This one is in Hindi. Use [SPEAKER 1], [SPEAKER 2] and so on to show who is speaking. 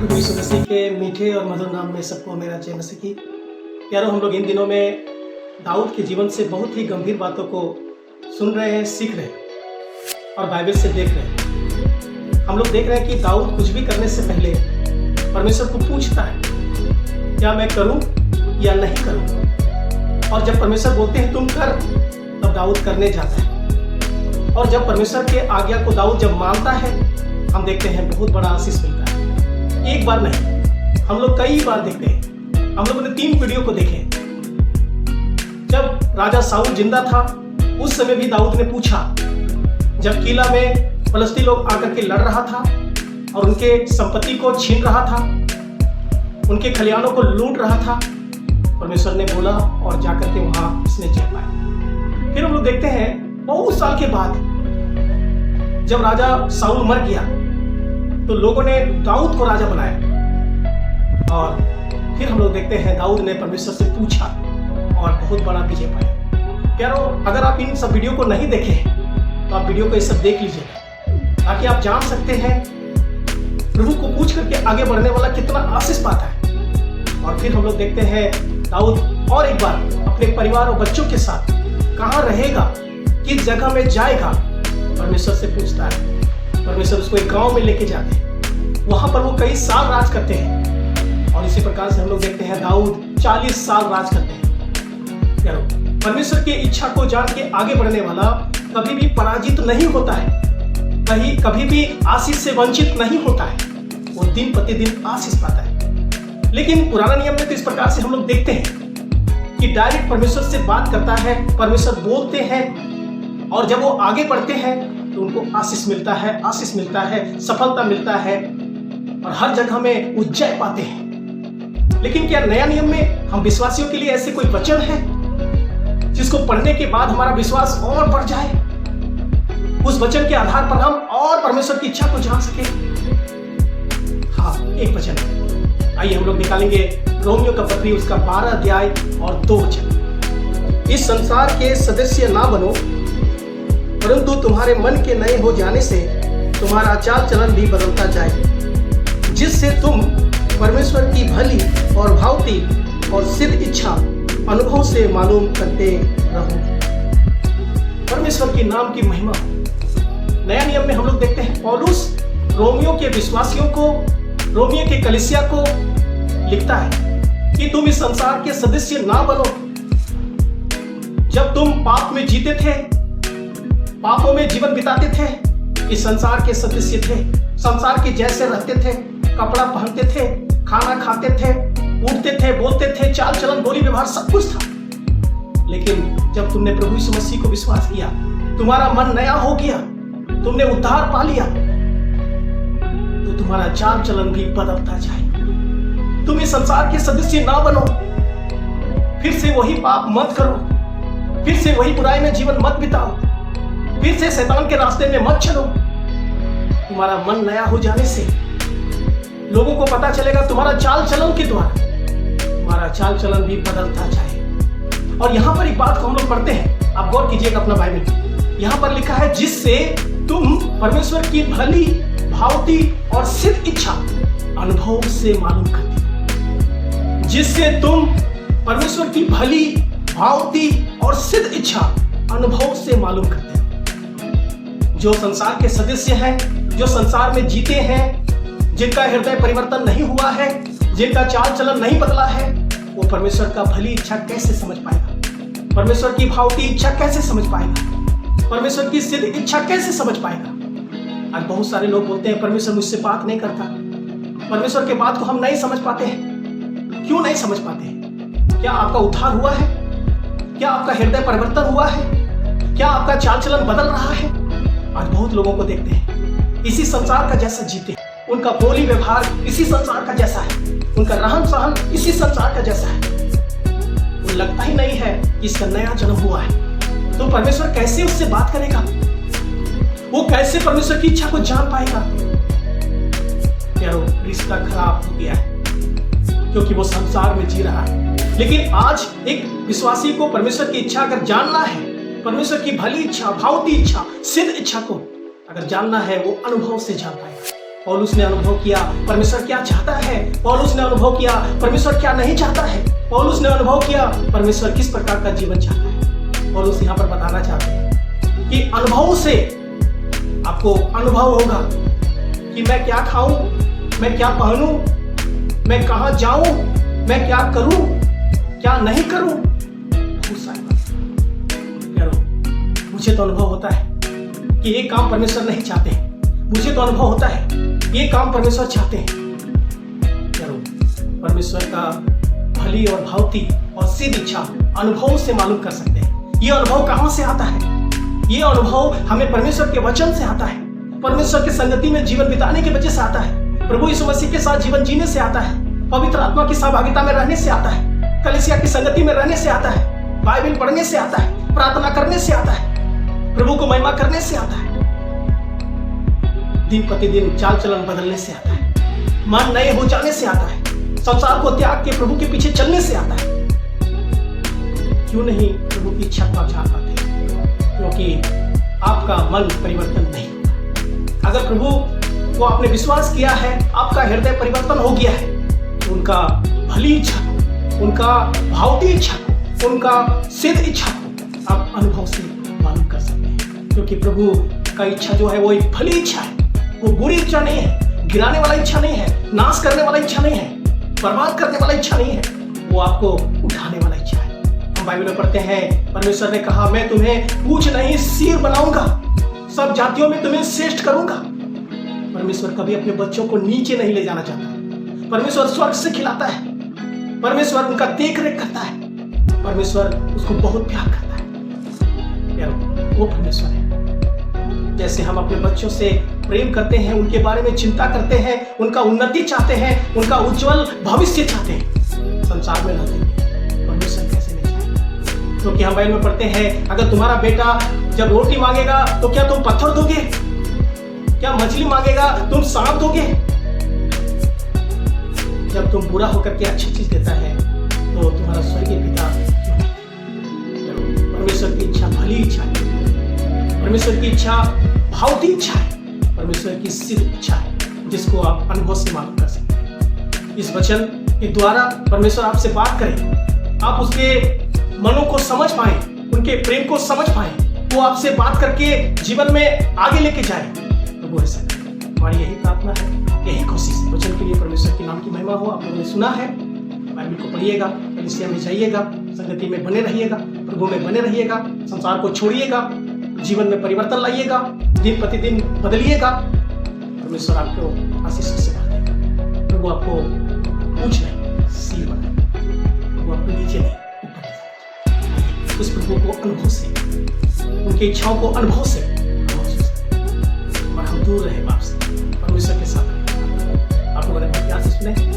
[SPEAKER 1] प्रभु यीशु मसीह के मीठे और मधुर नाम में सबको मेरा जय मसीह की। प्यारो, हम लोग इन दिनों में दाऊद के जीवन से बहुत ही गंभीर बातों को सुन रहे हैं, सीख रहे हैं और बाइबल से देख रहे हैं। हम लोग देख रहे हैं कि दाऊद कुछ भी करने से पहले परमेश्वर को पूछता है, क्या मैं करूं या नहीं करूं। और जब परमेश्वर बोलते हैं तुम कर, तब दाऊद करने जाता है। और जब परमेश्वर के आज्ञा को दाऊद जब मानता है, हम देखते हैं बहुत बड़ा आशीष मिलता है। एक बार नहीं, हम लोग कई बार देखते हैं। हम लोगों ने 3 वीडियो को देखे। जब राजा साउल जिंदा था, उस समय भी दाऊद ने पूछा, जब किला में फलस्ती लोग आकर के लड़ रहा था और उनके संपत्ति को छीन रहा था, उनके खलिहानों को लूट रहा था, परमेश्वर ने बोला और जाकर के वहां उसने जीत पाया। फिर हम लोग देखते हैं बहुत साल के बाद जब राजा साउल मर गया तो लोगों ने दाऊद को राजा बनाया। और फिर हम लोग देखते हैं दाऊद ने परमेश्वर से पूछा और बहुत बड़ा विजय पाया। प्यारो, अगर आप इन सब वीडियो को नहीं देखे तो आप वीडियो को ये सब देख लीजिए, ताकि आप जान सकते हैं प्रभु को पूछ करके आगे बढ़ने वाला कितना आशीष पाता है। और फिर हम लोग देखते हैं दाऊद और एक बार अपने परिवार और बच्चों के साथ कहाँ रहेगा, किस जगह में जाएगा, परमेश्वर से पूछता है। परमेश्वर उसको एक गांव में लेके जाते हैं, वहां पर वो कई साल राज करते हैं। और इसी प्रकार से हम लोग देखते हैं दाऊद 40 साल राज करते हैं। परमेश्वर की इच्छा को जान के आगे बढ़ने वाला कभी भी पराजित नहीं होता है, कभी भी आशीष से वंचित नहीं होता है। वो दिन प्रतिदिन आशीष पाता है। लेकिन पुराना नियम में तो इस प्रकार से हम लोग देखते हैं कि डायरेक्ट परमेश्वर से बात करता है, परमेश्वर बोलते हैं और जब वो आगे बढ़ते हैं तो उनको आशीष मिलता है, सफलता मिलता है और हर जगह में वो जय पाते हैं। लेकिन क्या नया नियम में हम विश्वासियों के लिए ऐसे कोई वचन है जिसको पढ़ने के बाद हमारा विश्वास और बढ़ जाए, उस वचन के आधार पर हम और परमेश्वर की इच्छा को जान सके? हाँ, एक वचन है। आइए हम लोग निकालेंगे रोमियो का पत्री, उसका 12 अध्याय और 2 वचन। इस संसार के सदस्य ना बनो, परंतु तुम्हारे मन के नए हो जाने से तुम्हारा चाल चलन भी बदलता जाए, जिससे तुम परमेश्वर की भली और भावती और सिद्ध इच्छा अनुभव से मालूम करते रहो। परमेश्वर के नाम की महिमा। नया नियम में हम लोग देखते हैं पौलुस रोमियो के विश्वासियों को, रोमियो के कलीसिया को लिखता है कि तुम इस संसार के सदस्य ना बनो। जब तुम पाप में जीते थे, पापों में जीवन बिताते थे, इस संसार के सदस्य थे, संसार के जैसे रहते थे, कपड़ा पहनते थे, खाना खाते थे, उठते थे, बोलते थे, चाल चलन, बोली व्यवहार सब कुछ था। लेकिन जब तुमने प्रभु यीशु मसीह को विश्वास किया, तुम्हारा मन नया हो गया, तुमने उद्धार पा लिया, तो तुम्हारा चाल चलन भी बदलता जाए। तुम इस संसार के सदस्य ना बनो, फिर से वही पाप मत करो, फिर से वही बुराई में जीवन मत बिताओ, फिर से शैतान के रास्ते में मत चलो। तुम्हारा मन नया हो जाने से लोगों को पता चलेगा तुम्हारा चाल चलन के द्वारा तुम्हारा चाल चलन भी बदलता जाए। और यहाँ पर एक बात को हम लोग पढ़ते हैं, आप गौर कीजिएगा अपना बाइबल। यहाँ पर लिखा है, जिससे तुम परमेश्वर की भली, भावती और सिद्ध इच्छा अनुभव से मालूम करते। जिससे तुम परमेश्वर की भली, भावती और सिद्ध इच्छा अनुभव से मालूम करते। जो संसार के सदस्य हैं, जो संसार में जीते हैं, जिनका हृदय परिवर्तन नहीं हुआ है, जिनका चाल चलन नहीं बदला है, वो परमेश्वर का भली इच्छा कैसे समझ पाएगा? परमेश्वर की भावती इच्छा कैसे समझ पाएगा? परमेश्वर की सिद्ध इच्छा कैसे समझ पाएगा? आज बहुत सारे लोग बोलते हैं परमेश्वर मुझसे बात नहीं करता, परमेश्वर के बात को हम नहीं समझ पाते हैं। क्यों नहीं समझ पाते हैं? क्या आपका उद्धार हुआ है? क्या आपका हृदय परिवर्तन हुआ है? क्या आपका चाल चलन बदल रहा है? आज बहुत लोगों को देखते हैं इसी संसार का जैसा जीते, उनका बोली व्यवहार इसी संसार का जैसा है, उनका रहन सहन इसी संसार का जैसा है। वो लगता ही नहीं है कि इसका नया जन्म हुआ है। तो परमेश्वर कैसे उससे बात करेगा? वो कैसे परमेश्वर की इच्छा को जान पाएगा? प्यारो, रिश्ता खराब हो गया है क्योंकि वो संसार में जी रहा है। लेकिन आज एक विश्वासी को परमेश्वर की इच्छा अगर जानना है, परमेश्वर की भली इच्छा, भावती इच्छा, सिद्ध इच्छा को अगर जानना है, वो अनुभव से जान पाएगा। पौलुस ने अनुभव किया परमेश्वर क्या चाहता है, पौलुस ने अनुभव किया परमेश्वर क्या नहीं चाहता है, पौलुस ने अनुभव किया परमेश्वर किस प्रकार का जीवन चाहता है। पौलुस यहाँ पर बताना चाहते हैं कि अनुभव से आपको अनुभव होगा कि मैं क्या खाऊं, मैं क्या पहनूं, मैं कहां जाऊं, मैं क्या करूं, क्या नहीं करूं। बहुत सारी बात मुझे तो अनुभव होता है कि ये काम परमेश्वर नहीं चाहते, मुझे तो अनुभव होता है ये काम परमेश्वर चाहते हैं। परमेश्वर का भली और भावती और सिद्ध इच्छा अनुभव से मालूम कर सकते हैं। ये अनुभव कहां से आता है? ये अनुभव हमें परमेश्वर के वचन से आता है, परमेश्वर की संगति में जीवन बिताने की वजह से आता है, प्रभु यीशु मसीह के साथ जीवन जीने से आता है, पवित्र आत्मा की सहभागिता में रहने से आता है, कलीसिया की संगति में रहने से आता है, बाइबल पढ़ने से आता है, प्रार्थना करने से आता है, प्रभु को महिमा करने से आता है, दिन प्रतिदिन चाल चलन बदलने से आता है, मन नए हो जाने से आता है, संसार को त्याग के प्रभु के पीछे चलने से आता है। क्यों नहीं प्रभु की इच्छा को आप जान पाते? क्योंकि आपका मन परिवर्तन नहीं होगा। अगर प्रभु को आपने विश्वास किया है, आपका हृदय परिवर्तन हो गया है, तो उनका भली इच्छा, उनका भावती इच्छा, उनका सिद्ध इच्छा को आप अनुभव से मालूम कर सकते हैं। क्योंकि प्रभु का इच्छा जो है वो एक भली इच्छा है, वो बुरी इच्छा नहीं है, गिराने वाला इच्छा नहीं है, नाश करने वाला इच्छा नहीं है, बर्बाद करने वाला इच्छा नहीं है, वो आपको उठाने वाला इच्छा है। हम बाइबल में पढ़ते हैं परमेश्वर ने कहा मैं तुम्हें पूंछ नहीं सिर बनाऊंगा, सब जातियों में तुम्हें श्रेष्ठ करूंगा। परमेश्वर कभी अपने बच्चों को नीचे नहीं ले जाना चाहता। परमेश्वर स्वर्ग से खिलाता है, परमेश्वर उनका देख रेख करता है, परमेश्वर उसको बहुत प्यार करता है। यार वो परमेश्वर है। जैसे हम अपने बच्चों से प्रेम करते हैं, उनके बारे में चिंता करते हैं, उनका उन्नति चाहते हैं, उनका उज्जवल भविष्य चाहते हैं, संसार में रहते हैं परमेश्वर कैसे नहीं चाहेंगे? क्योंकि हम बाइबल में पढ़ते हैं अगर तुम्हारा बेटा जब रोटी मांगेगा तो क्या तुम पत्थर दोगे? क्या मछली मांगेगा तुम सांप दोगे? जब तुम बुरा होकर के अच्छी चीज देता है तो तुम्हारा स्वर्गीय पिता परमेश्वर की इच्छा भली इच्छा है, परमेश्वर की इच्छा भावती इच्छा है, परमेश्वर की सिद्ध इच्छा है, जिसको आप अनुभव से मालूम कर सकते हैं। इस वचन के द्वारा परमेश्वर आपसे बात करें, आप उसके मनों को समझ पाए, उनके प्रेम को समझ पाए, वो आपसे बात करके जीवन में आगे लेके जाए। तो वो ऐसा करें। हमारी यही प्रार्थना है, यही कोशिश है। वचन के लिए परमेश्वर के नाम की महिमा हो। आप लोगों ने सुना है, बाइबल को पढ़िएगा, कलीसिया में जाइएगा, संगति में बने रहिएगा, प्रभु में बने रहिएगा, संसार को छोड़िएगा, जीवन में परिवर्तन लाइएगा, दिन प्रतिदिन बदलिएगा। परमेश्वर आपको आशीष से बढ़ाएगा। प्रभु आपको पूंछ नहीं सिर बनाएगा, प्रभु आपको नीचे नहीं ऊपर ले। उस प्रभु को अनुभव से, उनकी इच्छाओं को अनुभव से और हम दूर रहे पाप से, परमेश्वर के साथ। आप लोगों ने आशीष सुने।